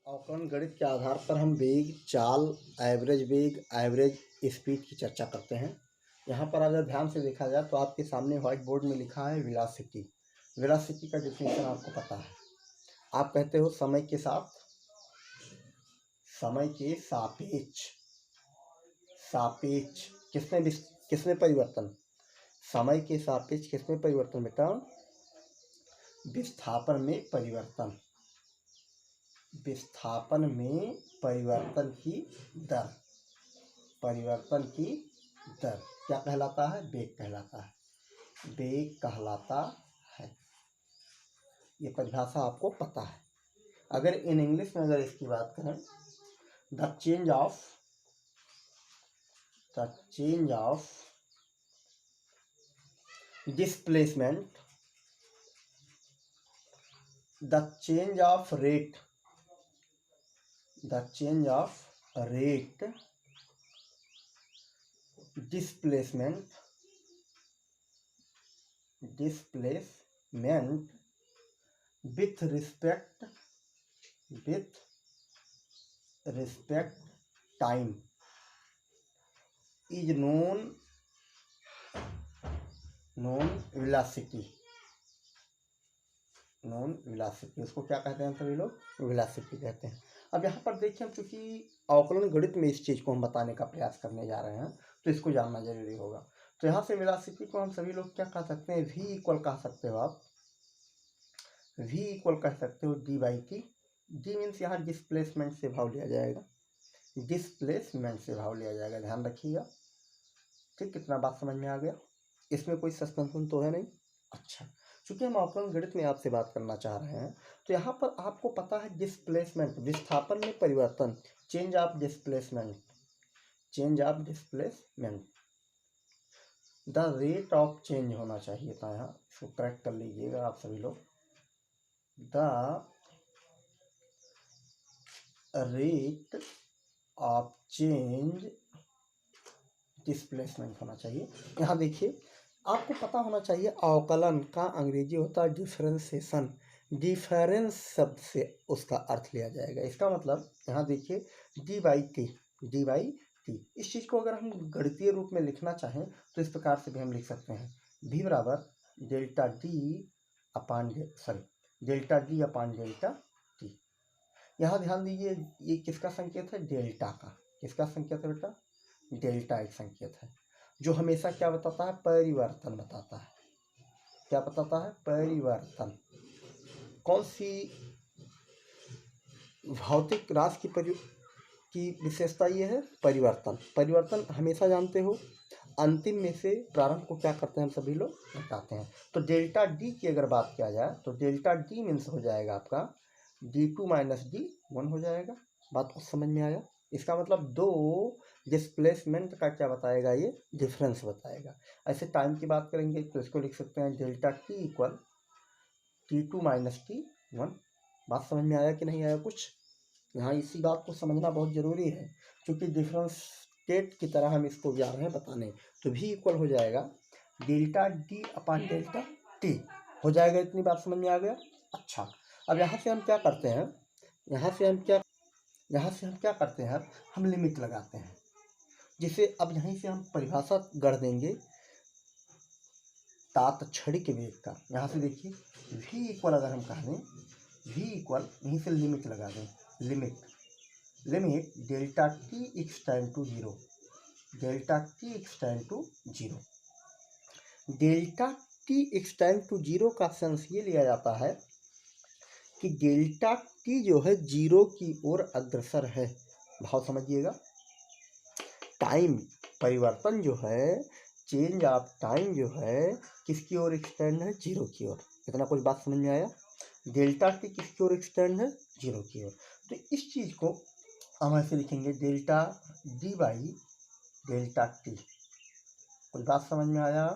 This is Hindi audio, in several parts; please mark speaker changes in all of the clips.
Speaker 1: अवकलन गणित के आधार पर हम वेग, चाल, वेग, एवरेज स्पीड की चर्चा करते हैं। यहाँ पर अगर ध्यान से देखा जाए तो आपके सामने व्हाइट बोर्ड में लिखा है वेलोसिटी। वेलोसिटी का डेफिनेशन आपको पता है। आप कहते हो समय के साथ, समय के सापेक्ष, सापेक्ष किसमें परिवर्तन, समय के सापेक्ष किसमें परिवर्तन बेटा? विस्थापन में परिवर्तन, विस्थापन में परिवर्तन की दर, परिवर्तन की दर क्या कहलाता है? वेग कहलाता है, वेग कहलाता है। ये परिभाषा आपको पता है। अगर इन इंग्लिश में अगर इसकी बात करें, the change of displacement, the change of rate, the change of rate displacement with respect time is known velocity, उसको क्या कहते हैं सभी लोग? वेलोसिटी कहते हैं। अब यहाँ पर देखिए, हम चूंकि अवकलन गणित में इस चीज़ को हम बताने का प्रयास करने जा रहे हैं तो इसको जानना जरूरी होगा। तो यहाँ से वेलोसिटी को हम सभी लोग क्या कह सकते हैं? v इक्वल कह सकते हो आप, v इक्वल कह सकते हो d by T. d means यहाँ डिस्प्लेसमेंट से भाव लिया जाएगा, डिस्प्लेसमेंट से भाव लिया जाएगा, ध्यान रखिएगा। ठीक, कितना बात समझ में आ गया? इसमें कोई सस्पेंशन तो है नहीं। अच्छा, चूंकि हम अवकलन गणित में आपसे बात करना चाह रहे हैं तो यहाँ पर आपको पता है डिस्प्लेसमेंट, विस्थापन में परिवर्तन, change of displacement, the rate of change होना चाहिए था, यहाँ इसको करेक्ट कर लीजिएगा आप सभी लोग। The rate of change displacement होना चाहिए। यहाँ देखिए, आपको पता होना चाहिए अवकलन का अंग्रेजी होता है डिफरेंशिएशन। डिफरेंस शब्द से उसका अर्थ लिया जाएगा। इसका मतलब यहाँ देखिए डी बाई टी, इस चीज़ को अगर हम गणितीय रूप में लिखना चाहें तो इस प्रकार से भी हम लिख सकते हैं, v बराबर डेल्टा डी अपान डेल्टा टी। यहाँ ध्यान दीजिए, ये किसका संकेत है? डेल्टा का। किसका संकेत है बेटा? डेल्टा एक संकेत है जो हमेशा क्या बताता है? परिवर्तन बताता है। क्या बताता है? परिवर्तन। कौन सी भौतिक राशि की विशेषता ये है? परिवर्तन। परिवर्तन हमेशा जानते हो अंतिम में से प्रारंभ को क्या करते हैं? हम सभी लोग घटाते हैं। तो डेल्टा डी की अगर बात किया जाए तो डेल्टा डी मीन्स हो जाएगा आपका d2 माइनस d1 हो जाएगा। बात को समझ में आया? इसका मतलब दो डिस्प्लेसमेंट का क्या बताएगा? ये डिफरेंस बताएगा। ऐसे टाइम की बात करेंगे तो इसको लिख सकते हैं delta T equal t2 minus t1। बात समझ में आया कि नहीं आया कुछ? यहाँ इसी बात को समझना बहुत ज़रूरी है क्योंकि डिफरेंशिएट की तरह हम इसको जा रहे हैं बताने। तो v इक्वल हो जाएगा डेल्टा डी अपान डेल्टा टी हो जाएगा। इतनी बात समझ में आ गया? अच्छा, अब यहाँ से हम क्या करते हैं? यहाँ से हम क्या करते हैं? हम लिमिट लगाते हैं, जिसे अब यहीं से हम परिभाषा गढ़ देंगे तात्क्षणिक वेग का। यहाँ से देखिए v इक्वल अगर हम कह दें, v इक्वल यहीं से लिमिट लगा दें, limit delta T extend to zero, delta T extend to zero. Delta T extend to zero का सेंस ये लिया जाता है कि डेल्टा टी जो है जीरो की ओर अग्रसर है। भाव समझिएगा, टाइम परिवर्तन जो है, चेंज ऑफ टाइम जो है किसकी ओर एक्सटेंड है? जीरो की ओर। इतना कुछ बात समझ में आया? डेल्टा टी किसकी ओर एक्सटेंड है? जीरो की ओर। तो इस चीज़ को हम ऐसे लिखेंगे delta D by delta T. कुछ बात समझ में आया?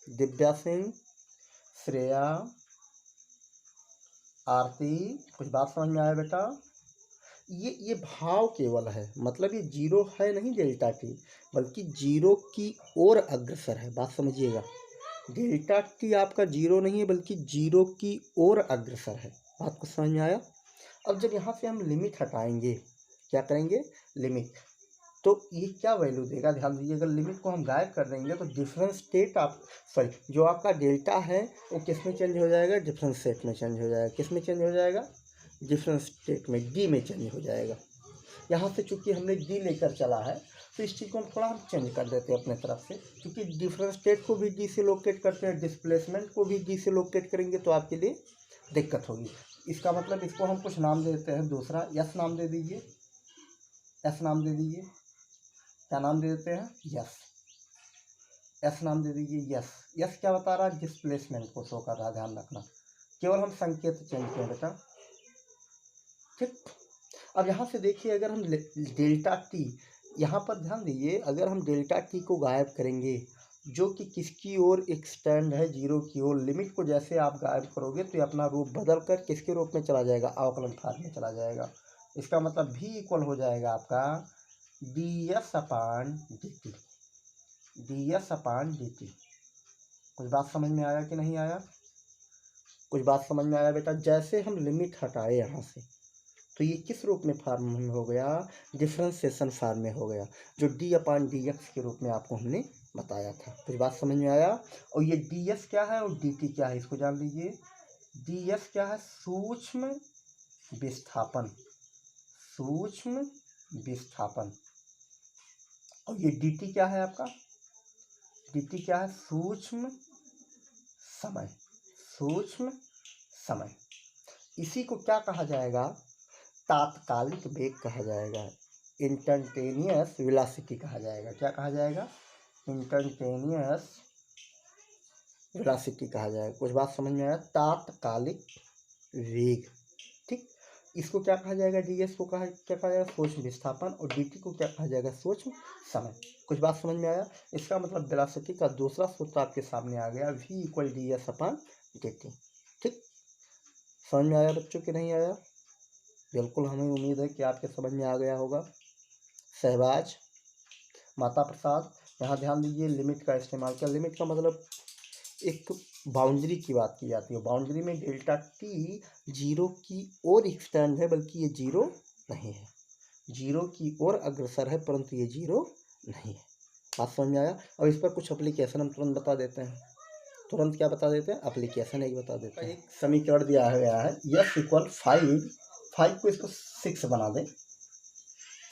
Speaker 1: दिव्या सिंह, श्रेया, आरती, कुछ बात समझ में आया बेटा? ये भाव केवल है, मतलब ये जीरो है नहीं डेल्टा टी, बल्कि जीरो की ओर अग्रसर है। बात समझिएगा, डेल्टा टी आपका जीरो नहीं है बल्कि जीरो की ओर अग्रसर है। बात को समझ में आया? अब जब यहाँ से हम लिमिट हटाएंगे, क्या करेंगे, लिमिट, तो ये क्या वैल्यू देगा, ध्यान दीजिए। अगर लिमिट को हम गायब कर देंगे तो डिफरेंस स्टेट जो आपका डेल्टा है वो किस में चेंज हो जाएगा, डिफरेंस स्टेट में चेंज हो जाएगा। किस में चेंज हो जाएगा, डिफरेंस स्टेट में, डी में चेंज हो जाएगा। यहाँ से चूंकि हमने डी लेकर चला है तो इस चीज़ को हम थोड़ा चेंज कर देते हैं अपने तरफ से, क्योंकि डिफरेंस स्टेट को भी डी से लोकेट करते हैं, डिस्प्लेसमेंट को भी डी से लोकेट करेंगे तो आपके लिए दिक्कत होगी। इसका मतलब इसको हम कुछ नाम दे देते हैं, दूसरा यस नाम दे दीजिए, एस नाम दे दीजिए, क्या नाम दे देते हैं, यस, एस नाम दे दीजिए, यस। यस क्या बता रहा है, डिस्प्लेसमेंट को शो कर रहा है, ध्यान रखना, केवल हम संकेत चेंज किए बेटा, ठीक। अब यहाँ से देखिए, अगर हम डेल्टा टी, यहाँ पर ध्यान दीजिए, अगर हम डेल्टा टी को गायब करेंगे जो कि किसकी ओर एक्सटेंड है, जीरो की ओर, लिमिट को जैसे आप गायब करोगे तो ये अपना रूप बदल कर किसके रूप में चला जाएगा, अवकलन फॉर्म में चला जाएगा। इसका मतलब भी इक्वल हो जाएगा आपका D S upon D T, D S upon D T. कुछ बात समझ में आया कि नहीं आया, कुछ बात समझ में आया बेटा। जैसे हम लिमिट हटाए यहाँ से तो ये किस रूप में फॉर्म में हो गया, डिफरेंशिएशन फॉर्म में हो गया, जो डी अपान डी एक्स के रूप में आपको हमने बताया था। कुछ बात समझ में आया। और ये डी एस क्या है और डी टी क्या है, इसको जान लीजिए। डी एस क्या है, सूक्ष्म विस्थापन, सूक्ष्म विस्थापन। और ये डी टी क्या है आपका, डी टी क्या है, सूक्ष्म समय, सूक्ष्म समय। इसी को क्या कहा जाएगा, तात्कालिक वेग कहा जाएगा, इंस्टैंटेनियस वेलोसिटी कहा जाएगा। क्या कहा जाएगा, इंस्टैंटेनियस वेलोसिटी कहा जाएगा। कुछ बात समझ में आया, तात्कालिक वेग, ठीक। इसको क्या कहा जाएगा, डीएस को क्या कहा जाएगा, सूक्ष्म विस्थापन, और डीटी को क्या कहा जाएगा, सूक्ष्म समय। कुछ बात समझ में आया। इसका मतलब वेलोसिटी का दूसरा सूत्र आपके सामने आ गया, v equal D S upon D T, ठीक। समझ में आया बच्चों कि नहीं आया, बिल्कुल हमें उम्मीद है कि आपके समझ में आ गया होगा। शहबाज, माता प्रसाद, यहाँ ध्यान दीजिए, लिमिट का इस्तेमाल किया। लिमिट का मतलब एक बाउंड्री की बात की जाती है, बाउंड्री में डेल्टा टी जीरो की ओर एक्सटेंड है, बल्कि ये जीरो नहीं है, जीरो की ओर अग्रसर है परंतु ये जीरो नहीं है। बात समझ में आया। और इस पर कुछ एप्लीकेशन हम तुरंत बता देते हैं, तुरंत क्या बता देते हैं, एप्लीकेशन एक बता देते हैं। एक समीकरण दिया गया है, यस इक्वल 5 को इसको 6 बना दें,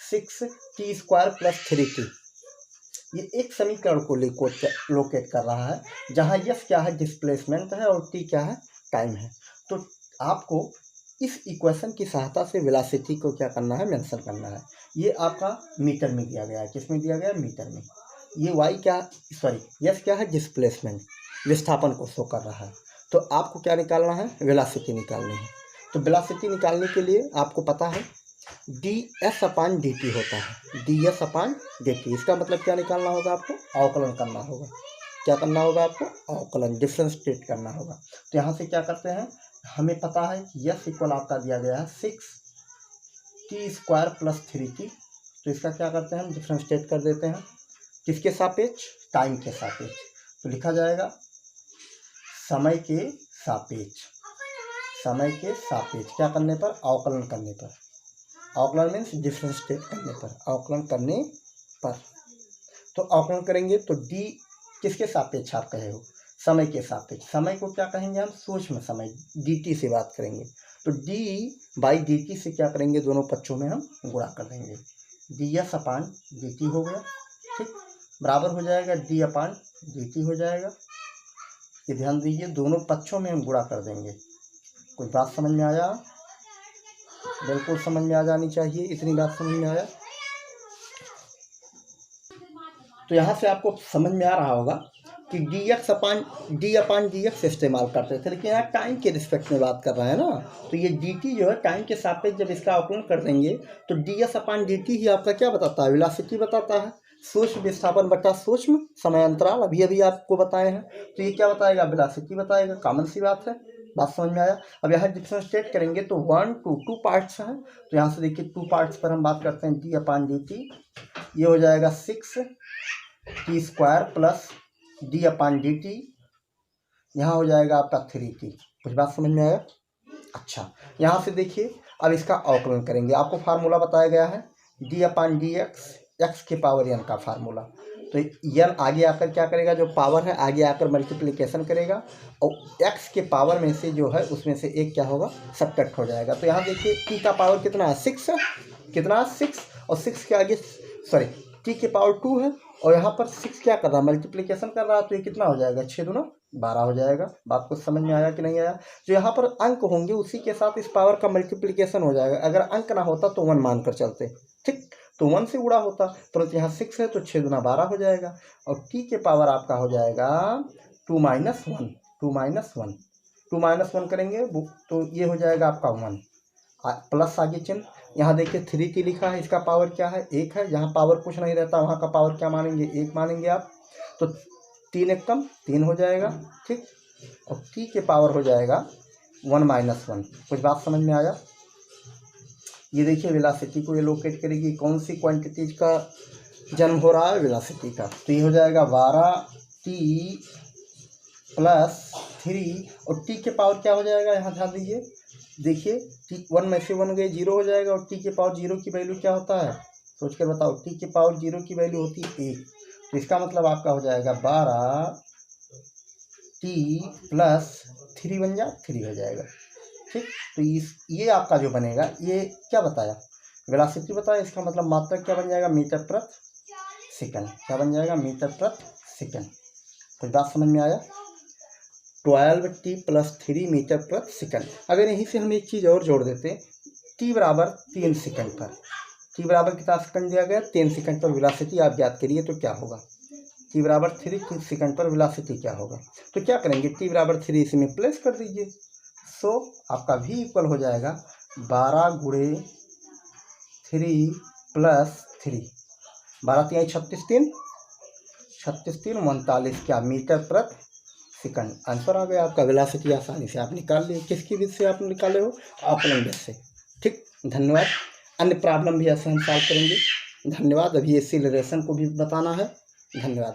Speaker 1: 6t² + 3t। ये एक समीकरण को लोकेट कर रहा है, जहाँ यस क्या है, डिस्प्लेसमेंट है, और टी क्या है, टाइम है। तो आपको इस इक्वेशन की सहायता से वेलोसिटी को क्या करना है, मेंशन करना है। ये आपका मीटर में दिया गया है, किस में दिया गया है, मीटर में। ये वाई क्या, यस क्या है, डिस्प्लेसमेंट, विस्थापन को शो कर रहा है। तो आपको क्या निकालना है, वेलोसिटी निकालनी है। तो वेलोसिटी निकालने के लिए आपको पता है D S upon D T होता है, D S upon D T. इसका मतलब क्या निकालना होगा, आपको अवकलन करना होगा। क्या करना होगा आपको, अवकलन, डिफरेंशिएट करना होगा। तो यहाँ से क्या करते हैं, हमें पता है कि यस इक्वल आपका दिया गया है 6t² + 3t। तो इसका क्या करते हैं, हम डिफरेंशिएट कर देते हैं, किसके सापेक्ष, टाइम के सापेक्ष। तो लिखा जाएगा समय के सापेक्ष, समय के सापेक्ष क्या करने पर, अवकलन करने पर। अवकलन मीन्स डिफरेंशिएट करने पर, अवकलन करने पर। तो अवकलन करेंगे तो डी किसके सापेक्ष आप कहे हो, समय के सापेक्ष। समय को क्या कहेंगे हम, सूक्ष्म समय, dt से बात करेंगे। तो d/dt से क्या करेंगे, दोनों पक्षों में हम गुणा कर देंगे, ds अपान dt हो गया, ठीक, बराबर हो जाएगा d/dt हो जाएगा। ये ध्यान दीजिए, दोनों पक्षों में हम गुणा कर देंगे। कोई बात समझ में आया, बिल्कुल समझ में आ जानी चाहिए, इतनी बात समझ में आया। तो यहाँ से आपको समझ में आ रहा होगा कि डी अपान डी एक्स इस्तेमाल करते थे, लेकिन यहाँ टाइम के रिस्पेक्ट में बात कर रहे हैं ना। तो ये डी टी जो है टाइम के सापेक्ष जब इसका अवकलन कर देंगे तो D S upon D T ही आपका क्या बताता है, वेलोसिटी बताता है, सूक्ष्म विस्थापन बटा सूक्ष्म समय अंतराल, अभी आपको बताए हैं। तो ये क्या बताएगा, वेलोसिटी बताएगा, कॉमन सी बात है। बात समझ में आया। अब यहाँ डिफरेंशिएट करेंगे तो 1 to 2 पार्ट्स हैं, तो यहाँ से देखिए 2 पार्ट्स पर हम बात करते हैं, डी अपान डी टी। ये हो जाएगा 6t² + d अपान dt, यहाँ हो जाएगा आपका 3t। कुछ बात समझ में आया। अच्छा, यहाँ से देखिए अब इसका अवकलन करेंगे। आपको फार्मूला बताया गया है d/dx, x के पावर n का फार्मूला। तो n आगे आकर क्या करेगा, जो पावर है आगे आकर मल्टीप्लिकेशन करेगा और x के पावर में से जो है उसमें से एक क्या होगा, सब्ट्रैक्ट हो जाएगा। तो यहाँ देखिए t का पावर कितना है, 6 है, कितना 6, और 6 के आगे सॉरी t के पावर 2 है और यहाँ पर 6 क्या कर रहा है, मल्टीप्लिकेशन कर रहा है। तो ये कितना हो जाएगा, 6 दूना 12 हो जाएगा। बात कुछ समझ में आया कि नहीं आया। जो यहाँ पर अंक होंगे उसी के साथ इस पावर का मल्टीप्लिकेशन हो जाएगा। अगर अंक ना होता तो 1 मान कर चलते, ठीक, तो 1 से गुणा होता, तुरंत यहाँ 6 है तो 6 दूना 12 हो जाएगा और t के पावर आपका हो जाएगा 2 - 1, 2 - 1 करेंगे तो ये हो जाएगा आपका 1, प्लस आगे चिन्ह। यहाँ देखिए 3t लिखा है, इसका पावर क्या है, 1 है। जहाँ पावर कुछ नहीं रहता वहाँ का पावर क्या मानेंगे, 1 मानेंगे आप। तो 3 एक कम 3 हो जाएगा, ठीक, और t के पावर हो जाएगा 1 - 1। कुछ बात समझ में आया। ये देखिए वेलोसिटी को ये लोकेट करेगी, कौन सी क्वांटिटीज का जन्म हो रहा है, वेलोसिटी का। तो ये हो जाएगा 12t + 3 और t के पावर क्या हो जाएगा, यहाँ ध्यान दीजिए, देखिए t 1 में से 1 गए 0 हो जाएगा और t के पावर 0 की वैल्यू क्या होता है, सोच कर बताओ। t के पावर 0 की वैल्यू होती है 1। तो इसका मतलब आपका हो जाएगा 12t + 3 बन जा 3 हो जाएगा, ठीक। तो ये आपका जो बनेगा, ये क्या बताया, वेलोसिटी बताया। इसका मतलब मात्रक क्या बन जाएगा, मीटर प्रति सेकंड। क्या बन जाएगा, मीटर प्रति सेकंड। कुछ बात समझ में आया। 12t + 3 मीटर प्रति सेकंड। अगर यहीं से हम एक चीज़ और जोड़ देते, t बराबर 3 सेकंड पर, t बराबर कितना सेकंड दिया गया, 3 सेकंड पर वेलोसिटी आप याद करिए तो क्या होगा, t बराबर 3 सेकंड पर वेलोसिटी क्या होगा। तो क्या करेंगे, t बराबर 3 इसमें प्लेस कर दीजिए। सो आपका v इक्वल हो जाएगा 12 × 3 + 3, 12 × 3 = 36, 39 क्या, मीटर प्रति सेकंड। आंसर आ गया आपका। वेलोसिटी आसानी से आप निकाल लिए। किसकी विधि से आप निकाले हो, अवकलन विधि से, ठीक। धन्यवाद। अन्य प्रॉब्लम भी ऐसे हम सॉल्व करेंगे। धन्यवाद। अभी एक्सीलरेशन को भी बताना है। धन्यवाद।